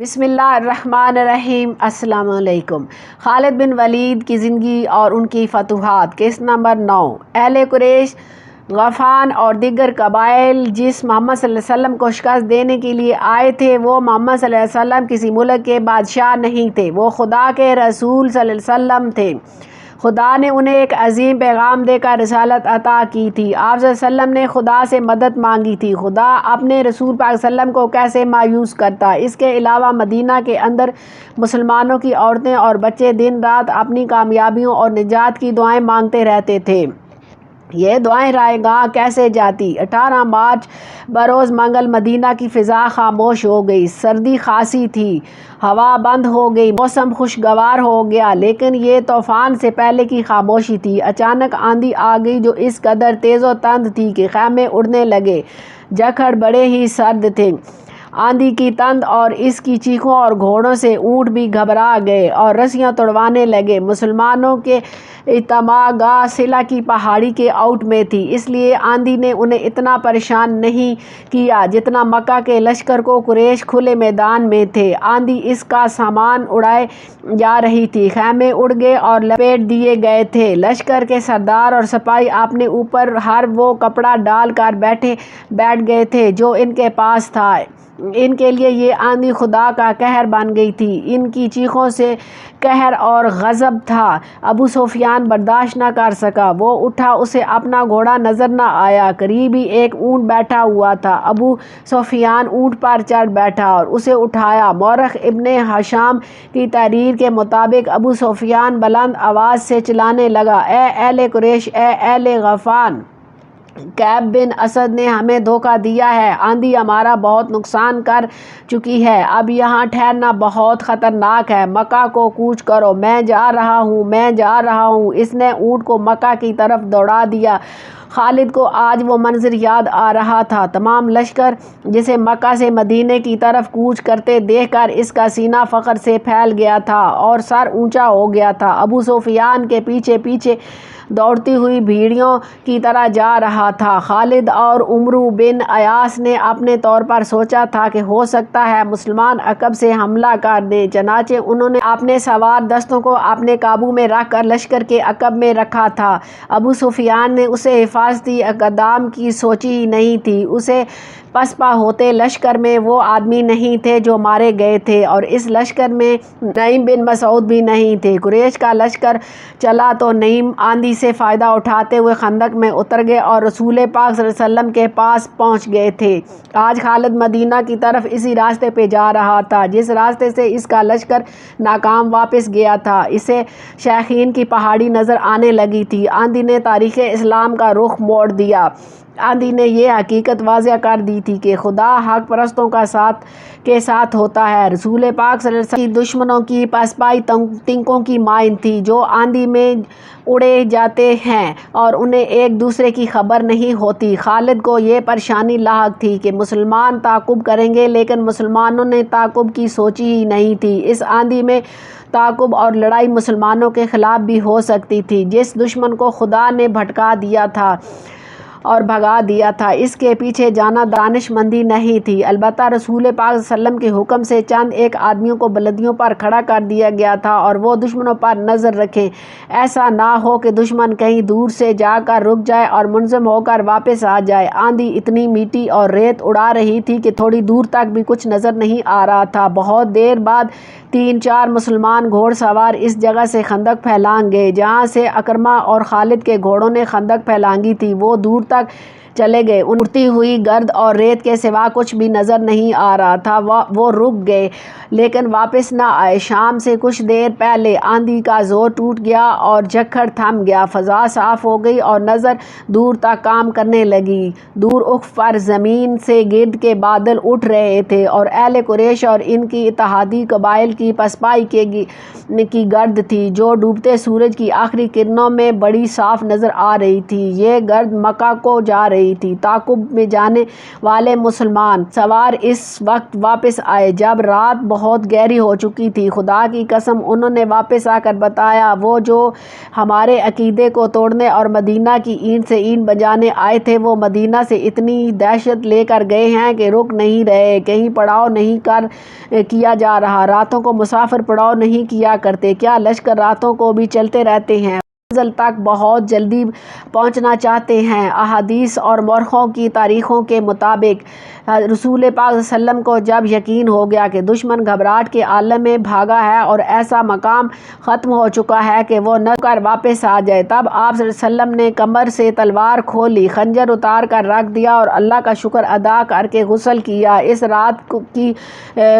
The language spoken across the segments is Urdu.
بسم اللہ الرحمن الرحیم۔ السلام علیکم۔ خالد بن ولید کی زندگی اور ان کی فتوحات۔ Case number 9۔ اہل قریش، غطفان اور دیگر قبائل جس محمد صلی اللہ علیہ وسلم کو شکست دینے کے لیے آئے تھے، وہ محمد صلی اللہ علیہ وسلم کسی ملک کے بادشاہ نہیں تھے، وہ خدا کے رسول صلی اللہ علیہ وسلم تھے۔ خدا نے انہیں ایک عظیم پیغام دے کر رسالت عطا کی تھی۔ آپ صلی اللہ علیہ وسلم نے خدا سے مدد مانگی تھی۔ خدا اپنے رسول پاک صلی اللہ علیہ وسلم کو کیسے مایوس کرتا۔ اس کے علاوہ مدینہ کے اندر مسلمانوں کی عورتیں اور بچے دن رات اپنی کامیابیوں اور نجات کی دعائیں مانگتے رہتے تھے۔ یہ دعائیں رائے گاہ کیسے جاتی۔ 18 مارچ بروز منگل مدینہ کی فضا خاموش ہو گئی۔ سردی خاصی تھی، ہوا بند ہو گئی، موسم خوشگوار ہو گیا، لیکن یہ طوفان سے پہلے کی خاموشی تھی۔ اچانک آندھی آ گئی جو اس قدر تیز و تند تھی کہ خیمے اڑنے لگے۔ جھکڑ بڑے ہی سرد تھے۔ آندھی کی تند اور اس کی چیخوں اور گھوڑوں سے اونٹ بھی گھبرا گئے اور رسیاں توڑوانے لگے۔ مسلمانوں کے اجتماع گاہ صلہ کی پہاڑی کے آؤٹ میں تھی، اس لیے آندھی نے انہیں اتنا پریشان نہیں کیا جتنا مکہ کے لشکر کو۔ قریش کھلے میدان میں تھے، آندھی اس کا سامان اڑائے جا رہی تھی، خیمے اڑ گئے اور لپیٹ دیے گئے تھے۔ لشکر کے سردار اور سپاہی اپنے اوپر ہر وہ کپڑا ڈال کر بیٹھ گئے تھے جو ان کے پاس تھا۔ ان کے لیے یہ آندھی خدا کا قہر بن گئی تھی۔ ان کی چیخوں سے قہر اور غضب تھا۔ ابو سفیان برداشت نہ کر سکا، وہ اٹھا، اسے اپنا گھوڑا نظر نہ آیا۔ قریب ہی ایک اونٹ بیٹھا ہوا تھا، ابو سفیان اونٹ پر چڑھ بیٹھا اور اسے اٹھایا۔ مورخ ابن ہشام کی تحریر کے مطابق ابو سفیان بلند آواز سے چلانے لگا، اے اہل قریش، اے اہل غطفان! کعب بن اسد نے ہمیں دھوکہ دیا ہے، آندھی ہمارا بہت نقصان کر چکی ہے، اب یہاں ٹھہرنا بہت خطرناک ہے، مکہ کو کوچ کرو۔ میں جا رہا ہوں، میں جا رہا ہوں۔ اس نے اونٹ کو مکہ کی طرف دوڑا دیا۔ خالد کو آج وہ منظر یاد آ رہا تھا، تمام لشکر جسے مکہ سے مدینے کی طرف کوچ کرتے دیکھ کر اس کا سینہ فخر سے پھیل گیا تھا اور سر اونچا ہو گیا تھا۔ ابو سفیان کے پیچھے پیچھے دوڑتی ہوئی بھیڑیوں کی طرح جا رہا تھا۔ خالد اور عمرو بن ایاس نے اپنے طور پر سوچا تھا کہ ہو سکتا ہے مسلمان عقب سے حملہ کر دیں، چنانچہ انہوں نے اپنے سوار دستوں کو اپنے قابو میں رکھ کر لشکر کے عقب میں رکھا تھا۔ ابو سفیان نے اسے حفاظتی اقدام کی سوچی ہی نہیں تھی۔ اسے پسپا ہوتے لشکر میں وہ آدمی نہیں تھے جو مارے گئے تھے، اور اس لشکر میں نعیم بن مسعود بھی نہیں تھے۔ قریش کا لشکر چلا تو نعیم آندھی سے فائدہ اٹھاتے ہوئے خندق میں اتر گئے اور رسول پاک صلی اللہ علیہ وسلم کے پاس پہنچ گئے تھے۔ آج خالد مدینہ کی طرف اسی راستے پہ جا رہا تھا جس راستے سے اس کا لشکر ناکام واپس گیا تھا۔ اسے شیخین کی پہاڑی نظر آنے لگی تھی۔ آندھی نے تاریخ اسلام کا رخ موڑ دیا۔ آندھی نے یہ حقیقت واضح کر دی تھی کہ خدا حق پرستوں کے ساتھ ہوتا ہے۔ رسول پاک صلی اللہ علیہ وسلم کی دشمنوں کی پسپائی تنکوں کی مانند تھی جو آندھی میں اڑے جاتے ہیں اور انہیں ایک دوسرے کی خبر نہیں ہوتی۔ خالد کو یہ پریشانی لاحق تھی کہ مسلمان تعاقب کریں گے، لیکن مسلمانوں نے تعاقب کی سوچی ہی نہیں تھی۔ اس آندھی میں تعاقب اور لڑائی مسلمانوں کے خلاف بھی ہو سکتی تھی۔ جس دشمن کو خدا نے بھٹکا دیا تھا اور بھگا دیا تھا، اس کے پیچھے جانا دانش مندی نہیں تھی۔ البتہ رسول پاک صلی اللہ علیہ وسلم کے حکم سے چند ایک آدمیوں کو بلندیوں پر کھڑا کر دیا گیا تھا اور وہ دشمنوں پر نظر رکھیں، ایسا نہ ہو کہ دشمن کہیں دور سے جا کر رک جائے اور منظم ہو کر واپس آ جائے۔ آندھی اتنی مٹی اور ریت اڑا رہی تھی کہ تھوڑی دور تک بھی کچھ نظر نہیں آ رہا تھا۔ بہت دیر بعد 3-4 مسلمان گھوڑ سوار اس جگہ سے خندق پھیلانگ گئے جہاں سے اکرمہ اور خالد کے گھوڑوں نے خندق پھیلانگی تھی۔ وہ دور تک چلے گئے، اڑتی ہوئی گرد اور ریت کے سوا کچھ بھی نظر نہیں آ رہا تھا۔ وہ رک گئے لیکن واپس نہ آئے۔ شام سے کچھ دیر پہلے آندھی کا زور ٹوٹ گیا اور جھکڑ تھم گیا، فضا صاف ہو گئی اور نظر دور تک کام کرنے لگی۔ دور افق پر زمین سے گرد کے بادل اٹھ رہے تھے اور اہل قریش اور ان کی اتحادی قبائل کی پسپائی کی گرد تھی جو ڈوبتے سورج کی آخری کرنوں میں بڑی صاف نظر آ رہی تھی۔ یہ گرد مکہ کو جا رہی رہی تھی۔ تعاقب میں جانے والے مسلمان سوار اس وقت واپس آئے جب رات بہت گہری ہو چکی تھی۔ خدا کی قسم انہوں نے واپس آ کر بتایا وہ جو ہمارے عقیدے کو توڑنے اور مدینہ کی اینٹ سے اینٹ بجانے آئے تھے وہ مدینہ سے اتنی دہشت لے کر گئے ہیں کہ رک نہیں رہے، کہیں پڑاؤ نہیں کیا جا رہا، راتوں کو مسافر پڑاؤ نہیں کیا کرتے، کیا لشکر راتوں کو بھی چلتے رہتے ہیں، منزل تک بہت جلدی پہنچنا چاہتے ہیں۔ احادیث اور مورخوں کی تاریخوں کے مطابق رسول پاک صلی اللہ علیہ وسلم کو جب یقین ہو گیا کہ دشمن گھبراہٹ کے عالم میں بھاگا ہے اور ایسا مقام ختم ہو چکا ہے کہ وہ نہ کر واپس آ جائے، تب آپ صلی اللہ علیہ وسلم نے کمر سے تلوار کھولی، خنجر اتار کر رکھ دیا اور اللہ کا شکر ادا کر کے غسل کیا۔ اس رات کی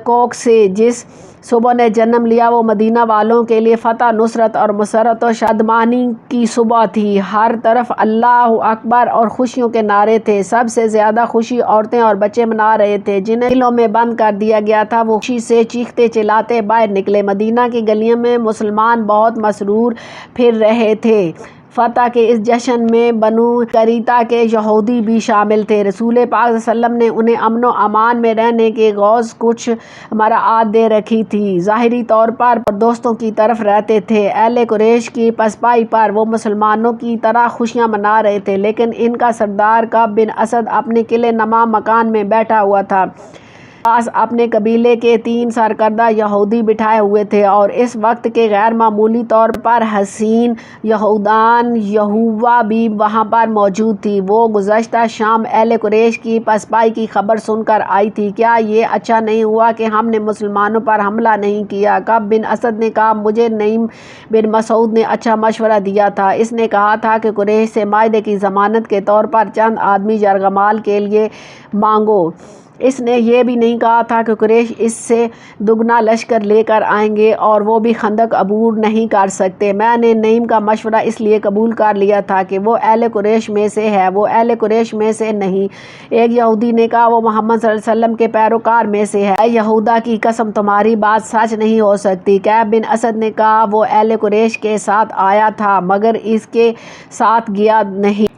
کوکھ سے جس صبح نے جنم لیا وہ مدینہ والوں کے لیے فتح، نصرت اور مسرت و شادمانی کی صبح تھی۔ ہر طرف اللہ اکبر اور خوشیوں کے نعرے تھے۔ سب سے زیادہ خوشی عورتیں اور بچے منا رہے تھے، جنہیں دلوں میں بند کر دیا گیا تھا، وہ خوشی سے چیختے چلاتے باہر نکلے۔ مدینہ کی گلیوں میں مسلمان بہت مسرور پھر رہے تھے۔ فتح کے اس جشن میں بنو قریظہ کے یہودی بھی شامل تھے۔ رسول پاک صلی اللہ علیہ وسلم نے انہیں امن و امان میں رہنے کے غوض کچھ مراعات دے رکھی تھی۔ ظاہری طور پر دوستوں کی طرف رہتے تھے۔ اہل قریش کی پسپائی پر وہ مسلمانوں کی طرح خوشیاں منا رہے تھے، لیکن ان کا سردار کعب بن اسد اپنے قلعہ نما مکان میں بیٹھا ہوا تھا۔ پاس اپنے قبیلے کے 3 سرکردہ یہودی بٹھائے ہوئے تھے اور اس وقت کے غیر معمولی طور پر حسین یہودان یہوہ بھی وہاں پر موجود تھی۔ وہ گزشتہ شام اہل قریش کی پسپائی کی خبر سن کر آئی تھی۔ کیا یہ اچھا نہیں ہوا کہ ہم نے مسلمانوں پر حملہ نہیں کیا؟ کعب بن اسد نے کہا، مجھے نعیم بن مسعود نے اچھا مشورہ دیا تھا۔ اس نے کہا تھا کہ قریش سے معاہدے کی ضمانت کے طور پر چند آدمی یرغمال کے لیے مانگو۔ اس نے یہ بھی نہیں کہا تھا کہ قریش اس سے دگنا لشکر لے کر آئیں گے اور وہ بھی خندق عبور نہیں کر سکتے۔ میں نے نعیم کا مشورہ اس لیے قبول کر لیا تھا کہ وہ اہل قریش میں سے ہے، وہ اہل قریش میں سے نہیں۔ ایک یہودی نے کہا، وہ محمد صلی اللہ علیہ وسلم کے پیروکار میں سے ہے۔ اے یہودا کی قسم، تمہاری بات سچ نہیں ہو سکتی۔ کعب بن اسد نے کہا، وہ اہل قریش کے ساتھ آیا تھا مگر اس کے ساتھ گیا نہیں۔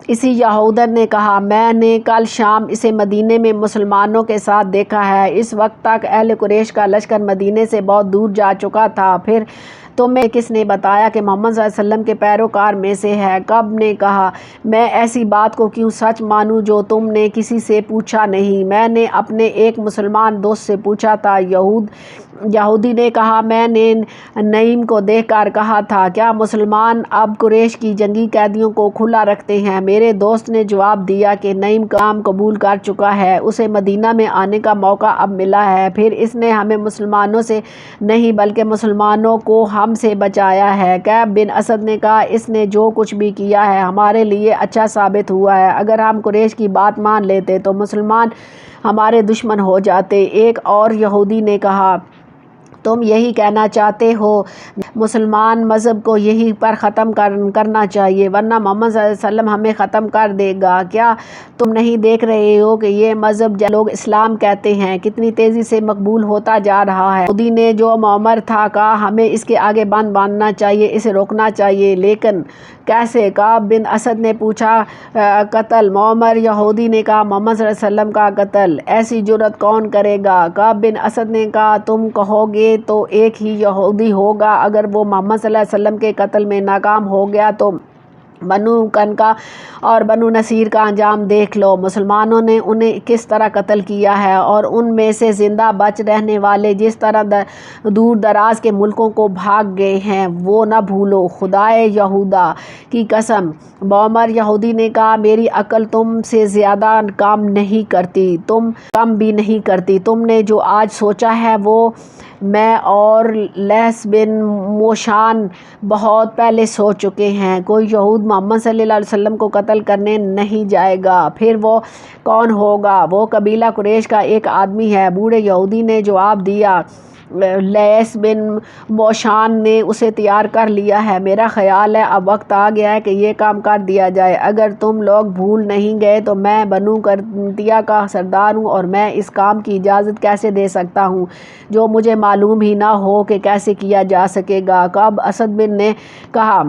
اسی یہودن نے کہا، میں نے کل شام اسے مدینے میں مسلمانوں کے ساتھ دیکھا ہے۔ اس وقت تک اہل قریش کا لشکر مدینے سے بہت دور جا چکا تھا۔ پھر تمہیں کس نے بتایا کہ محمد صلی اللہ علیہ وسلم کے پیروکار میں سے ہے؟ کعب نے کہا، میں ایسی بات کو کیوں سچ مانوں جو تم نے کسی سے پوچھا نہیں؟ میں نے اپنے ایک مسلمان دوست سے پوچھا تھا۔ یہودی نے کہا، میں نے نعیم کو دیکھ کر کہا تھا، کیا مسلمان اب قریش کی جنگی قیدیوں کو کھلا رکھتے ہیں؟ میرے دوست نے جواب دیا کہ نعیم کام قبول کر چکا ہے، اسے مدینہ میں آنے کا موقع اب ملا ہے، پھر اس نے ہمیں مسلمانوں سے نہیں بلکہ مسلمانوں کو ہم سے بچایا ہے۔ کعب بن اسد نے کہا، اس نے جو کچھ بھی کیا ہے ہمارے لیے اچھا ثابت ہوا ہے۔ اگر ہم قریش کی بات مان لیتے تو مسلمان ہمارے دشمن ہو جاتے۔ ایک اور یہودی نے کہا، تم یہی کہنا چاہتے ہو؟ مسلمان مذہب کو یہی پر ختم کرنا چاہیے ورنہ محمد صلی اللہ علیہ وسلم ہمیں ختم کر دے گا۔ کیا تم نہیں دیکھ رہے ہو کہ یہ مذہب جب لوگ اسلام کہتے ہیں کتنی تیزی سے مقبول ہوتا جا رہا ہے؟ یہودی نے جو معمر تھا کہا، ہمیں اس کے آگے بند باندھنا چاہیے، اسے روکنا چاہیے۔ لیکن کیسے؟ کعب بن اسد نے پوچھا۔ قتل معمر؟ یہودی نے کہا، محمد صلی اللہ علیہ وسلم کا قتل؟ ایسی جرأت کون کرے گا؟ کعب بن اسد نے کہا، تم کہو گے تو ایک ہی یہودی ہوگا، اگر وہ محمد صلی اللہ علیہ وسلم کے قتل میں ناکام ہو گیا تو بنو قینقاع اور بنو نصیر کا انجام دیکھ لو۔ مسلمانوں نے انہیں کس طرح قتل کیا ہے اور ان میں سے زندہ بچ رہنے والے جس طرح دور دراز کے ملکوں کو بھاگ گئے ہیں وہ نہ بھولو۔ خدائے یہودا کی قسم، معمر یہودی نے کہا، میری عقل تم سے زیادہ کام نہیں کرتی، تم کم بھی نہیں کرتی۔ تم نے جو آج سوچا ہے وہ میں اور لیث بن موشان بہت پہلے سوچ چکے ہیں۔ کوئی یہود محمد صلی اللہ علیہ وسلم کو قتل کرنے نہیں جائے گا۔ پھر وہ کون ہوگا؟ وہ قبیلہ قریش کا ایک آدمی ہے۔ بوڑھے یہودی نے جواب دیا، لیث بن موشان نے اسے تیار کر لیا ہے۔ میرا خیال ہے اب وقت آ گیا ہے کہ یہ کام کر دیا جائے۔ اگر تم لوگ بھول نہیں گئے تو میں بنو قریظہ کا سردار ہوں اور میں اس کام کی اجازت کیسے دے سکتا ہوں جو مجھے معلوم ہی نہ ہو کہ کیسے کیا جا سکے گا؟ کعب اسد بن نے کہا،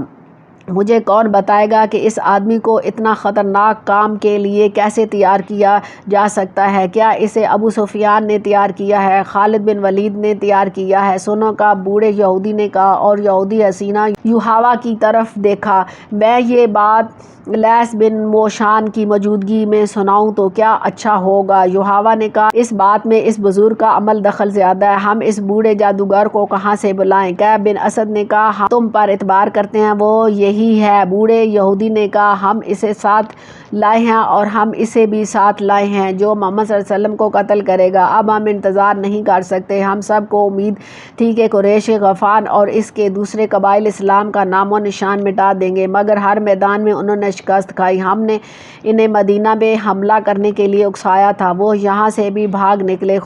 مجھے کون بتائے گا کہ اس آدمی کو اتنا خطرناک کام کے لیے کیسے تیار کیا جا سکتا ہے؟ کیا اسے ابو سفیان نے تیار کیا ہے؟ خالد بن ولید نے تیار کیا ہے؟ سنو کا بوڑھے یہودی نے کہا، اور یہودی حسینہ یوحوا کی طرف دیکھا۔ میں یہ بات لیث بن موشان کی موجودگی میں سناؤں تو کیا اچھا ہوگا؟ یوحوا نے کہا، اس بات میں اس بزرگ کا عمل دخل زیادہ ہے، ہم اس بوڑھے جادوگر کو کہاں سے بلائیں؟ کعب بن اسد نے کہا، ہم تم پر اعتبار کرتے ہیں، وہ یہی ہے۔ بوڑھے یہودی نے کہا، ہم اسے ساتھ لائے ہیں اور ہم اسے بھی ساتھ لائے ہیں جو محمد صلی اللہ علیہ وسلم کو قتل کرے گا۔ اب ہم انتظار نہیں کر سکتے۔ ہم سب کو امید تھی کہ قریش، غطفان اور اس کے دوسرے قبائل اسلام کا نام و نشان مٹا دیں گے، مگر ہر میدان میں انہوں نے شکست کھائی۔ ہم نے انہیں مدینہ میں حملہ کرنے کے لیے اکسایا تھا، وہ یہاں سے بھی بھاگ نکلے۔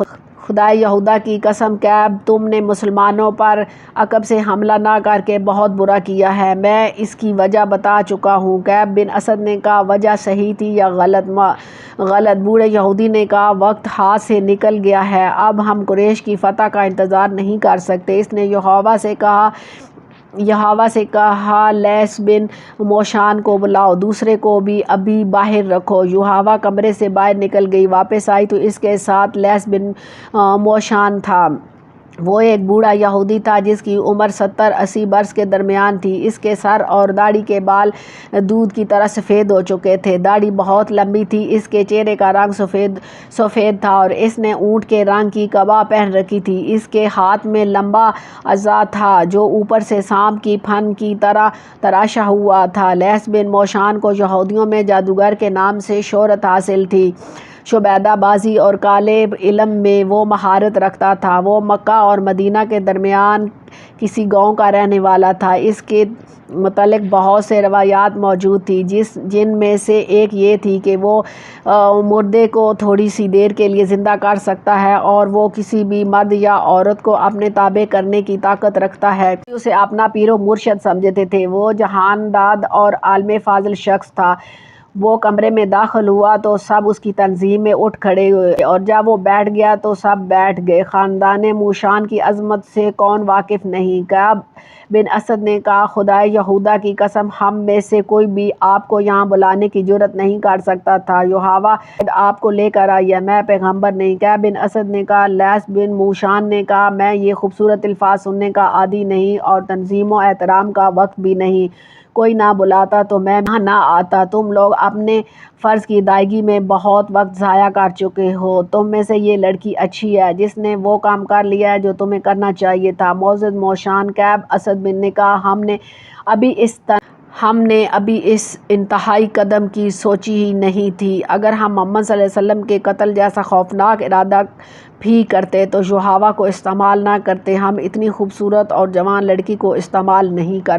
خدائے یہودا کی قسم کعب، تم نے مسلمانوں پر عقب سے حملہ نہ کر کے بہت برا کیا ہے، میں اس کی وجہ بتا چکا ہوں۔ کعب بن اسد نے کہا، وجہ صحیح تھی یا غلط؟ بوڑھے یہودی نے کہا، وقت ہاتھ سے نکل گیا ہے، اب ہم قریش کی فتح کا انتظار نہیں کر سکتے۔ اس نے یوحوا سے کہا، لیث بن موشان کو بلاؤ، دوسرے کو بھی ابھی باہر رکھو۔ یوحوا کمرے سے باہر نکل گئی، واپس آئی تو اس کے ساتھ لیث بن موشان تھا۔ وہ ایک بوڑھا یہودی تھا جس کی عمر 70-80 برس کے درمیان تھی۔ اس کے سر اور داڑھی کے بال دودھ کی طرح سفید ہو چکے تھے، داڑھی بہت لمبی تھی، اس کے چہرے کا رنگ سفید تھا اور اس نے اونٹ کے رنگ کی قبا پہن رکھی تھی۔ اس کے ہاتھ میں لمبا عصا تھا جو اوپر سے سانپ کی پھن کی طرح تراشا ہوا تھا۔ لیث بن موشان کو یہودیوں میں جادوگر کے نام سے شہرت حاصل تھی۔ شعبدہ بازی اور کالے علم میں وہ مہارت رکھتا تھا۔ وہ مکہ اور مدینہ کے درمیان کسی گاؤں کا رہنے والا تھا۔ اس کے متعلق بہت سے روایات موجود تھیں، جن میں سے ایک یہ تھی کہ وہ مردے کو تھوڑی سی دیر کے لیے زندہ کر سکتا ہے اور وہ کسی بھی مرد یا عورت کو اپنے تابع کرنے کی طاقت رکھتا ہے۔ اسے اپنا پیر و مرشد سمجھتے تھے۔ وہ جہانداد اور عالم فاضل شخص تھا۔ وہ کمرے میں داخل ہوا تو سب اس کی تعظیم میں اٹھ کھڑے ہوئے اور جب وہ بیٹھ گیا تو سب بیٹھ گئے۔ خاندان موشان کی عظمت سے کون واقف نہیں؟ کعب بن اسد نے کہا، خدائے یہودا کی قسم، ہم میں سے کوئی بھی آپ کو یہاں بلانے کی جرات نہیں کر سکتا تھا۔ یوحوا آپ کو لے کر آئی ہے، میں پیغمبر نہیں۔ کعب بن اسد نے کہا۔ لیث بن موشان نے کہا، میں یہ خوبصورت الفاظ سننے کا عادی نہیں اور تعظیم و احترام کا وقت بھی نہیں، کوئی نہ بلاتا تو میں نہ آتا۔ تم لوگ اپنے فرض کی ادائیگی میں بہت وقت ضائع کر چکے ہو۔ تم میں سے یہ لڑکی اچھی ہے جس نے وہ کام کر لیا ہے جو تمہیں کرنا چاہیے تھا۔ معزز موشان کعب اسد بن نے کہا، ہم نے ابھی اس انتہائی قدم کی سوچی ہی نہیں تھی۔ اگر ہم محمد صلی اللہ علیہ وسلم کے قتل جیسا خوفناک ارادہ بھی کرتے تو یوحوا کو استعمال نہ کرتے، ہم اتنی خوبصورت اور جوان لڑکی کو استعمال نہیں کر